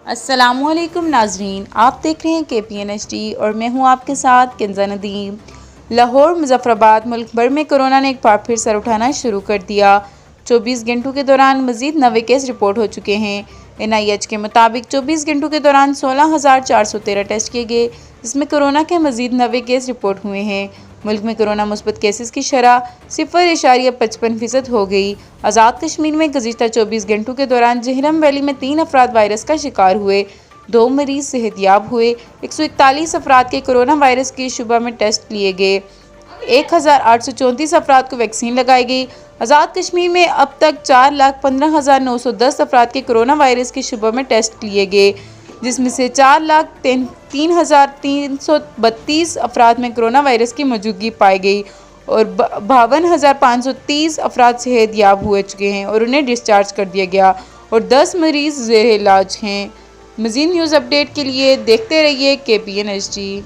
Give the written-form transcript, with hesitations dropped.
अस्सलामुअलैकुम नाजरीन, आप देख रहे हैं KPNHD और मैं हूं आपके साथ किंजा नदीम। लाहौर मुजफ्फराबाद मुल्क भर में कोरोना ने एक बार फिर सर उठाना शुरू कर दिया। 24 घंटों के दौरान मजीद 90 केस रिपोर्ट हो चुके हैं। NIH के मुताबिक 24 घंटों के दौरान 16,413 टेस्ट किए गए, जिसमें कोरोना के मजीद 90 केस रिपोर्ट हुए हैं। मुल्क में कोरोना मुस्बत केसेस की शरह 0.55% हो गई। आज़ाद कश्मीर में गुज़िश्ता 24 घंटों के दौरान जहलम वैली में 3 अफराद वायरस का शिकार हुए, 2 मरीज सेहतयाब हुए। 141 अफराद के कोरोना वायरस के शुबा में टेस्ट लिए गए। 1,834 अफराद को वैक्सीन लगाई गई। आज़ाद कश्मीर में अब तक 4,15,910 अफराद के कोरोना वायरस के शुबा में टेस्ट लिए गए, जिसमें से 4,03,332 अफराद में कोरोना वायरस की मौजूदगी पाई गई और 52,530 अफराद सेहतयाब हो चुके हैं और उन्हें डिस्चार्ज कर दिया गया और 10 मरीज ज़ेर इलाज हैं। मज़ीद न्यूज़ अपडेट के लिए देखते रहिए KPNHD।